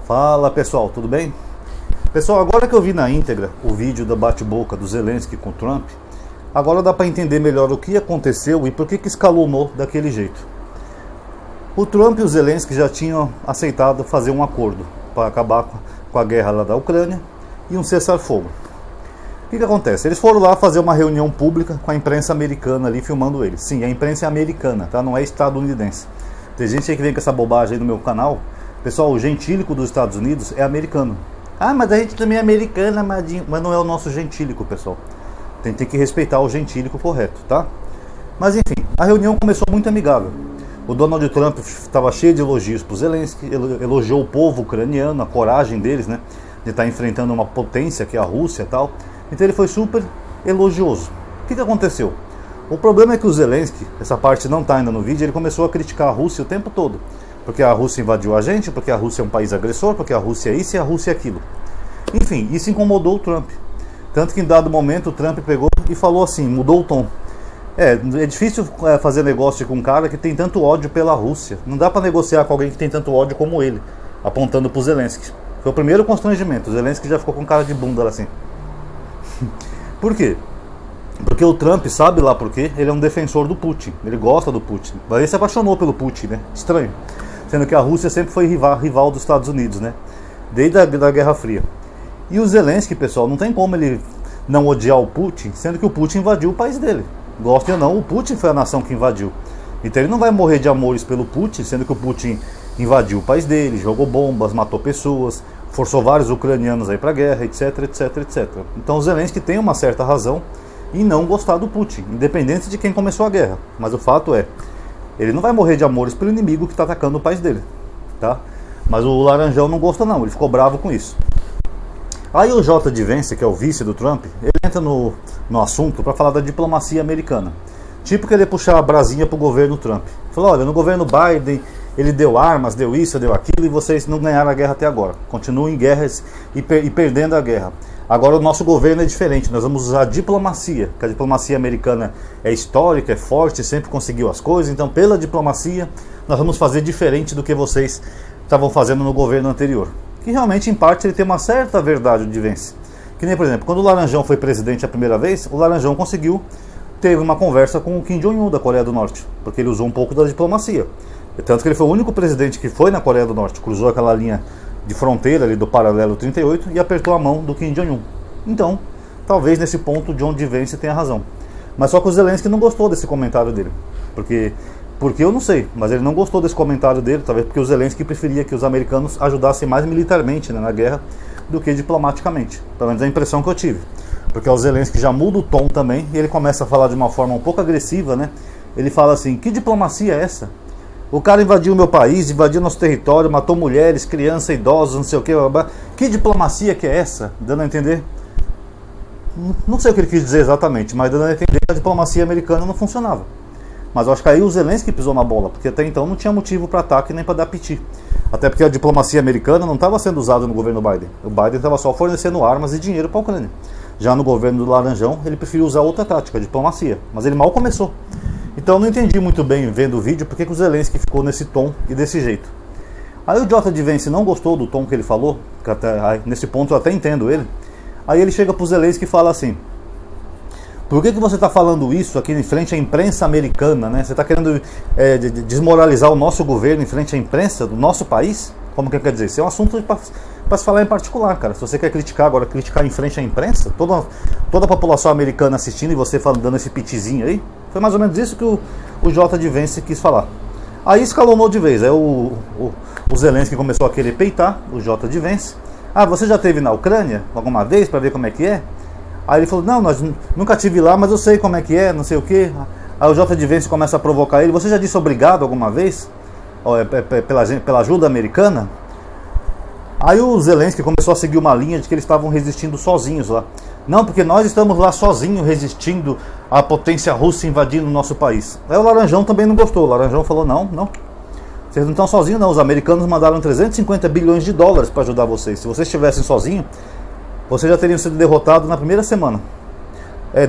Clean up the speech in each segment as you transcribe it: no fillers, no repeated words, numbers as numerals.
Fala pessoal, tudo bem? Pessoal, agora que eu vi na íntegra o vídeo da bate-boca do Zelensky com o Trump, agora dá para entender melhor o que aconteceu e por que escalonou daquele jeito. O Trump e o Zelensky já tinham aceitado fazer um acordo para acabar com a guerra lá da Ucrânia e um cessar-fogo. O que acontece? Eles foram lá fazer uma reunião pública com a imprensa americana ali filmando eles. Sim, a imprensa é americana, tá? Não é estadunidense. Tem gente aí que vem com essa bobagem aí no meu canal. Pessoal, o gentílico dos Estados Unidos é americano. Ah, mas a gente também é americana, mas não é o nosso gentílico, pessoal. Tem que respeitar o gentílico correto, tá? Mas enfim, a reunião começou muito amigável. O Donald Trump estava cheio de elogios para o Zelensky, elogiou o povo ucraniano, a coragem deles, né? De estar enfrentando uma potência que é a Rússia e tal. Então ele foi super elogioso. O que aconteceu? O problema é que o Zelensky, essa parte não está ainda no vídeo, ele começou a criticar a Rússia o tempo todo. Porque a Rússia invadiu a gente, porque a Rússia é um país agressor, porque a Rússia é isso e a Rússia é aquilo. Enfim, isso incomodou o Trump. Tanto que em dado momento o Trump pegou e falou assim, mudou o tom. É difícil fazer negócio com um cara que tem tanto ódio pela Rússia. Não dá para negociar com alguém que tem tanto ódio como ele, apontando para o Zelensky. Foi o primeiro constrangimento. O Zelensky já ficou com cara de bunda assim. Por quê? Porque o Trump, sabe lá por quê? Ele é um defensor do Putin. Ele gosta do Putin. Mas ele se apaixonou pelo Putin, né? Estranho. Sendo que a Rússia sempre foi rival dos Estados Unidos, né? Desde a Guerra Fria. E o Zelensky, pessoal, não tem como ele não odiar o Putin, sendo que o Putin invadiu o país dele. Goste ou não, o Putin foi a nação que invadiu. Então ele não vai morrer de amores pelo Putin, sendo que o Putin invadiu o país dele, jogou bombas, matou pessoas, forçou vários ucranianos aí pra guerra, etc, etc, etc. Então o Zelensky tem uma certa razão em não gostar do Putin, independente de quem começou a guerra. Mas o fato é, ele não vai morrer de amores pelo inimigo que está atacando o país dele, tá? Mas o Laranjão não gosta não, ele ficou bravo com isso. Aí o J. de Vance, que é o vice do Trump, ele entra no assunto para falar da diplomacia americana. Tipo querer puxar a brasinha pro governo Trump. Falou, olha, no governo Biden ele deu armas, deu isso, deu aquilo e vocês não ganharam a guerra até agora. Continuam em guerras e perdendo a guerra. Agora o nosso governo é diferente, nós vamos usar a diplomacia, que a diplomacia americana é histórica, é forte, sempre conseguiu as coisas, então pela diplomacia nós vamos fazer diferente do que vocês estavam fazendo no governo anterior. Que realmente em parte ele tem uma certa verdade de Vance. Que nem, por exemplo, quando o Laranjão foi presidente a primeira vez, o Laranjão teve uma conversa com o Kim Jong-un da Coreia do Norte, porque ele usou um pouco da diplomacia. Tanto que ele foi o único presidente que foi na Coreia do Norte, cruzou aquela linha de fronteira ali do paralelo 38 e apertou a mão do Kim Jong-un. Então, talvez nesse ponto John de Vance tenha razão. Mas só que o Zelensky não gostou desse comentário dele. Porque eu não sei, mas ele não gostou desse comentário dele, talvez porque o Zelensky preferia que os americanos ajudassem mais militarmente, né, na guerra do que diplomaticamente. Pelo menos a impressão que eu tive. Porque o Zelensky já muda o tom também e ele começa a falar de uma forma um pouco agressiva, né? Ele fala assim, que diplomacia é essa? O cara invadiu o meu país, invadiu nosso território, matou mulheres, crianças, idosos, não sei o que. Que diplomacia que é essa? Dando a entender? Não sei o que ele quis dizer exatamente, mas dando a entender que a diplomacia americana não funcionava. Mas eu acho que aí o Zelensky pisou na bola, porque até então não tinha motivo para ataque nem para dar piti. Até porque a diplomacia americana não estava sendo usada no governo Biden. O Biden estava só fornecendo armas e dinheiro para a Ucrânia. Já no governo do Laranjão, ele preferiu usar outra tática, a diplomacia. Mas ele mal começou. Então eu não entendi muito bem, vendo o vídeo, porque que o Zelensky ficou nesse tom e desse jeito. Aí o J. de Vance não gostou do tom que ele falou, que nesse ponto eu até entendo ele. Aí ele chega pro Zelensky e fala assim, por que você está falando isso aqui em frente à imprensa americana, né? Você está querendo desmoralizar o nosso governo em frente à imprensa do nosso país? Como que quer dizer? Isso é um assunto para se falar em particular, cara. Se você quer criticar agora, criticar em frente à imprensa, toda a população americana assistindo e você dando esse pitizinho aí, foi mais ou menos isso que o J. de Vance quis falar. Aí escalonou de vez. Aí o Zelensky começou a querer peitar o J. de Vance. Ah, você já esteve na Ucrânia alguma vez para ver como é que é? Aí ele falou, não, nunca tive lá, mas eu sei como é que é, não sei o que. Aí o J. de Vance começa a provocar ele, você já disse obrigado alguma vez? Pela ajuda americana? Aí o Zelensky começou a seguir uma linha de que eles estavam resistindo sozinhos lá. Não, porque nós estamos lá sozinhos resistindo à potência russa invadindo o nosso país. Aí o Laranjão também não gostou. O Laranjão falou, não, vocês não estão sozinhos não. Os americanos mandaram 350 bilhões de dólares para ajudar vocês. Se vocês estivessem sozinhos, vocês já teriam sido derrotados na primeira semana.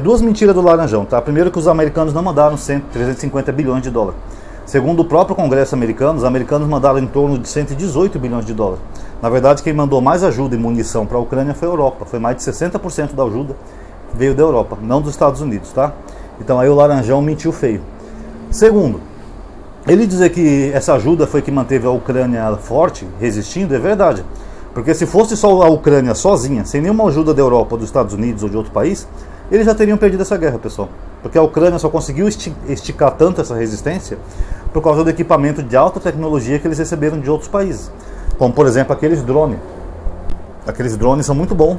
Duas mentiras do Laranjão, tá? Primeiro que os americanos não mandaram 350 bilhões de dólares. Segundo o próprio Congresso americano, os americanos mandaram em torno de 118 bilhões de dólares. Na verdade, quem mandou mais ajuda e munição para a Ucrânia foi a Europa. Foi mais de 60% da ajuda veio da Europa, não dos Estados Unidos, tá? Então aí o Laranjão mentiu feio. Segundo, ele dizer que essa ajuda foi que manteve a Ucrânia forte, resistindo, é verdade. Porque se fosse só a Ucrânia sozinha, sem nenhuma ajuda da Europa, dos Estados Unidos ou de outro país, eles já teriam perdido essa guerra, pessoal. Porque a Ucrânia só conseguiu esticar tanto essa resistência por causa do equipamento de alta tecnologia que eles receberam de outros países. Como, por exemplo, aqueles drones. Aqueles drones são muito bons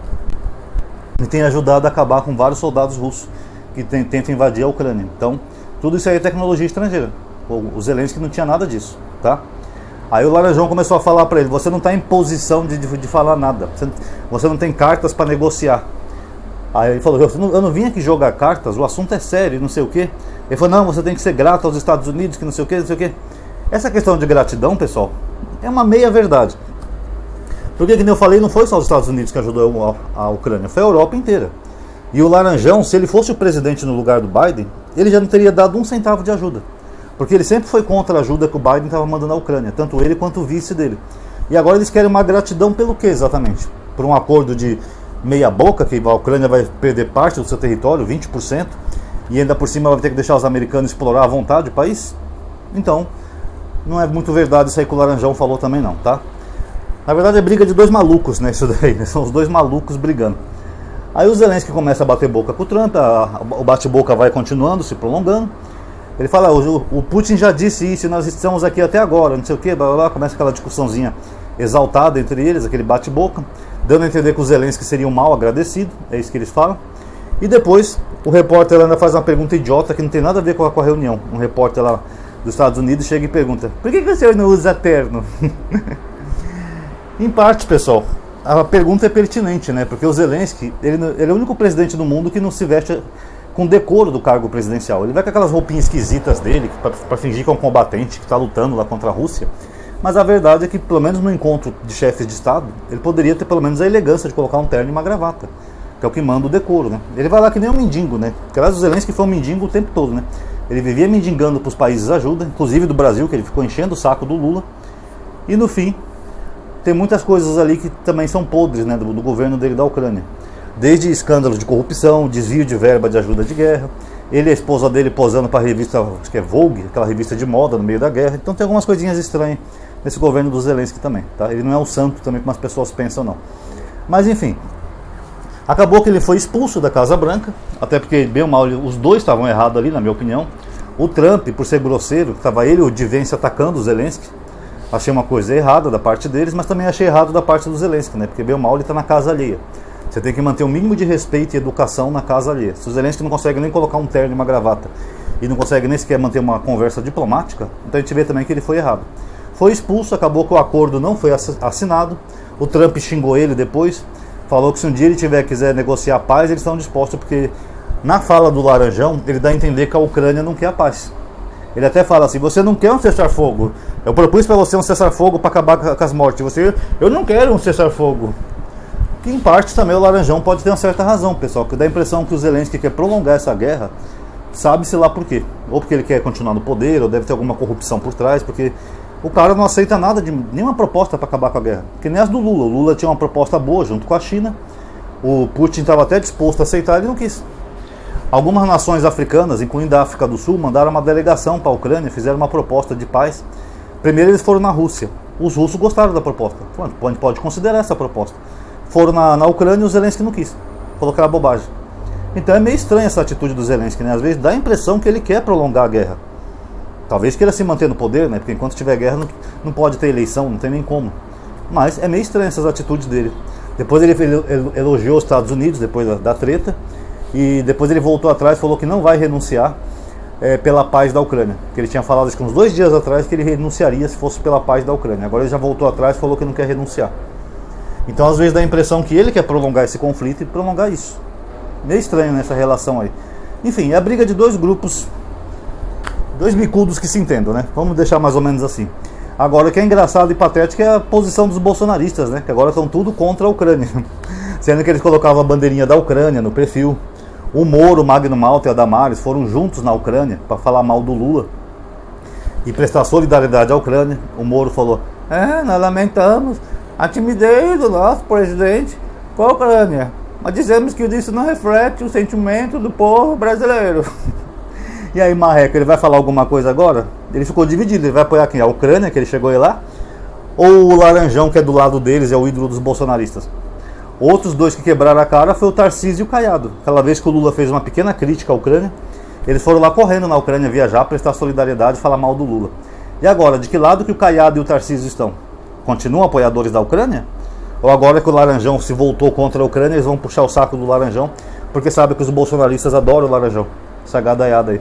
e têm ajudado a acabar com vários soldados russos que tentam invadir a Ucrânia. Então, tudo isso aí é tecnologia estrangeira. O Zelensky não tinha nada disso, tá? Aí o Laranjão começou a falar para ele: você não está em posição de falar nada, você não tem cartas para negociar. Aí ele falou: eu não vim aqui jogar cartas, o assunto é sério, não sei o que. Ele falou: não, você tem que ser grato aos Estados Unidos, que não sei o que, não sei o que. Essa questão de gratidão, pessoal, é uma meia verdade. Porque, como eu falei, não foi só os Estados Unidos que ajudou a Ucrânia, foi a Europa inteira. E o Laranjão, se ele fosse o presidente no lugar do Biden, ele já não teria dado um centavo de ajuda. Porque ele sempre foi contra a ajuda que o Biden estava mandando à Ucrânia, tanto ele quanto o vice dele. E agora eles querem uma gratidão pelo quê exatamente? Por um acordo de meia boca, que a Ucrânia vai perder parte do seu território, 20%, e ainda por cima vai ter que deixar os americanos explorar à vontade o país? Então, não é muito verdade isso aí que o Laranjão falou também não, tá? Na verdade é briga de dois malucos, né, isso daí, né? São os dois malucos brigando. Aí o Zelensky começa a bater boca com o Trump, o bate-boca vai continuando, se prolongando. Ele fala: o Putin já disse isso, nós estamos aqui até agora, não sei o que, blá blá blá. Começa aquela discussãozinha exaltada entre eles, aquele bate-boca, dando a entender que o Zelensky seria um mal agradecido, é isso que eles falam. E depois o repórter ainda faz uma pergunta idiota que não tem nada a ver com a reunião. Um repórter lá dos Estados Unidos chega e pergunta: por que o senhor não usa terno? Em parte, pessoal, a pergunta é pertinente, né? Porque o Zelensky, ele é o único presidente do mundo que não se veste com decoro do cargo presidencial. Ele vai com aquelas roupinhas esquisitas dele, para fingir que é um combatente que está lutando lá contra a Rússia. Mas a verdade é que, pelo menos no encontro de chefes de Estado, ele poderia ter pelo menos a elegância de colocar um terno e uma gravata, que é o que manda o decoro, né? Ele vai lá que nem um mendigo, né? Porque, aliás, o Zelensky foi um mendigo o tempo todo, né? Ele vivia mendigando para os países ajuda, inclusive do Brasil, que ele ficou enchendo o saco do Lula. E no fim, tem muitas coisas ali que também são podres, né, do governo dele da Ucrânia. Desde escândalos de corrupção, desvio de verba de ajuda de guerra, ele e a esposa dele posando para a revista, acho que é Vogue, aquela revista de moda no meio da guerra. Então tem algumas coisinhas estranhas nesse governo do Zelensky também, tá? Ele não é um santo também como as pessoas pensam, não. Mas enfim, acabou que ele foi expulso da Casa Branca, até porque, bem ou mal, os dois estavam errados ali, na minha opinião. O Trump, por ser grosseiro, estava ele e o Divence atacando o Zelensky. Achei uma coisa errada da parte deles, mas também achei errado da parte do Zelensky, né? Porque, bem ou mal, ele está na casa alheia. Você tem que manter o mínimo de respeito e educação na casa alheia. Se o Zelensky não consegue nem colocar um terno e uma gravata e não consegue nem sequer manter uma conversa diplomática, então a gente vê também que ele foi errado. Foi expulso, acabou que o acordo não foi assinado. O Trump xingou ele depois, falou que se um dia ele quiser negociar a paz, eles estão dispostos, porque na fala do Laranjão, ele dá a entender que a Ucrânia não quer a paz. Ele até fala assim: você não quer um cessar-fogo, eu propus para você um cessar-fogo para acabar com as mortes, eu não quero um cessar-fogo. Que em parte também o Laranjão pode ter uma certa razão, pessoal, que dá a impressão que o Zelensky quer prolongar essa guerra, sabe-se lá por quê. Ou porque ele quer continuar no poder, ou deve ter alguma corrupção por trás, porque o cara não aceita nada, nenhuma proposta para acabar com a guerra. Que nem as do Lula. O Lula tinha uma proposta boa junto com a China, o Putin estava até disposto a aceitar, ele não quis. Algumas nações africanas, incluindo a África do Sul, mandaram uma delegação para a Ucrânia, fizeram uma proposta de paz. Primeiro eles foram na Rússia. Os russos gostaram da proposta. Pode considerar essa proposta. Foram na Ucrânia e o Zelensky não quis. Falou que era bobagem. Então é meio estranha essa atitude do Zelensky, né? Às vezes dá a impressão que ele quer prolongar a guerra. Talvez queira se manter no poder, né? Porque enquanto tiver guerra não pode ter eleição, não tem nem como. Mas é meio estranho essas atitudes dele. Depois ele elogiou os Estados Unidos, depois da treta. E depois ele voltou atrás e falou que não vai renunciar pela paz da Ucrânia. Que ele tinha falado acho que uns 2 dias atrás que ele renunciaria se fosse pela paz da Ucrânia. Agora ele já voltou atrás e falou que não quer renunciar. Então às vezes dá a impressão que ele quer prolongar esse conflito e prolongar isso. Meio estranho nessa relação aí. Enfim, é a briga de dois grupos, dois bicudos que se entendam, né? Vamos deixar mais ou menos assim. Agora o que é engraçado e patético é a posição dos bolsonaristas, né? Que agora estão tudo contra a Ucrânia. Sendo que eles colocavam a bandeirinha da Ucrânia no perfil. O Moro, o Magno Malta e a Damares foram juntos na Ucrânia para falar mal do Lula. e prestar solidariedade à Ucrânia. O Moro falou: nós lamentamos a timidez do nosso presidente com a Ucrânia, mas dizemos que isso não reflete o sentimento do povo brasileiro. E aí, Marreco, ele vai falar alguma coisa agora? Ele ficou dividido, ele vai apoiar quem? A Ucrânia, que ele chegou aí lá? Ou o Laranjão, que é do lado deles, é o ídolo dos bolsonaristas? Outros dois que quebraram a cara foi o Tarcísio e o Caiado. Aquela vez que o Lula fez uma pequena crítica à Ucrânia, eles foram lá correndo na Ucrânia viajar, prestar solidariedade e falar mal do Lula. E agora, de que lado que o Caiado e o Tarcísio estão? Continuam apoiadores da Ucrânia? Ou agora que o Laranjão se voltou contra a Ucrânia, eles vão puxar o saco do Laranjão, porque sabem que os bolsonaristas adoram o Laranjão? Essa gadaiada aí.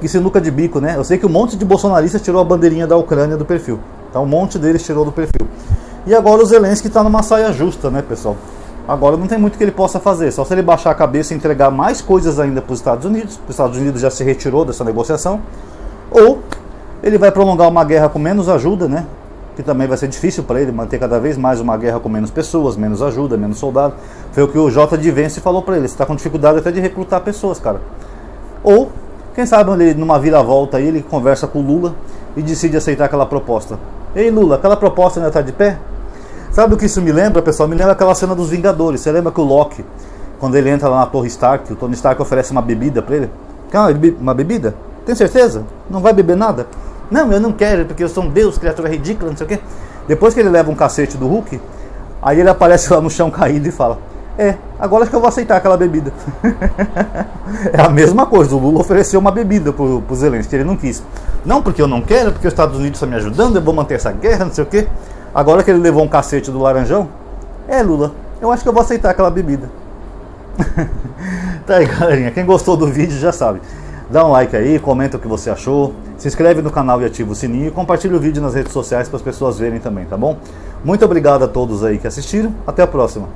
Que sinuca de bico, né? Eu sei que um monte de bolsonaristas tirou a bandeirinha da Ucrânia do perfil. Então um monte deles tirou do perfil. E agora o Zelensky está numa saia justa, né, pessoal? Agora não tem muito que ele possa fazer. Só se ele baixar a cabeça e entregar mais coisas ainda para os Estados Unidos. Os Estados Unidos já se retirou dessa negociação. Ou ele vai prolongar uma guerra com menos ajuda, né? Que também vai ser difícil para ele manter cada vez mais uma guerra com menos pessoas, menos ajuda, menos soldado. Foi o que o J. de Vence falou para ele. Você está com dificuldade até de recrutar pessoas, cara. Ou quem sabe ele, numa viravolta aí, ele conversa com o Lula e decide aceitar aquela proposta. Ei, Lula, aquela proposta ainda está de pé? Sabe o que isso me lembra, pessoal? Me lembra aquela cena dos Vingadores. Você lembra que o Loki, quando ele entra lá na Torre Stark, o Tony Stark oferece uma bebida para ele? Quer uma bebida? Tem certeza? Não vai beber nada? Não, eu não quero, porque eu sou um deus, criatura ridícula, não sei o quê. Depois que ele leva um cacete do Hulk, aí ele aparece lá no chão caído e fala: agora acho que eu vou aceitar aquela bebida. É a mesma coisa, o Lula ofereceu uma bebida pro Zelensky, ele não quis. Não porque eu não quero, porque os Estados Unidos estão me ajudando, eu vou manter essa guerra, não sei o quê. Agora que ele levou um cacete do Laranjão, Lula, eu acho que eu vou aceitar aquela bebida. Tá aí, galerinha, quem gostou do vídeo já sabe. Dá um like aí, comenta o que você achou, se inscreve no canal e ativa o sininho e compartilha o vídeo nas redes sociais para as pessoas verem também, tá bom? Muito obrigado a todos aí que assistiram, até a próxima.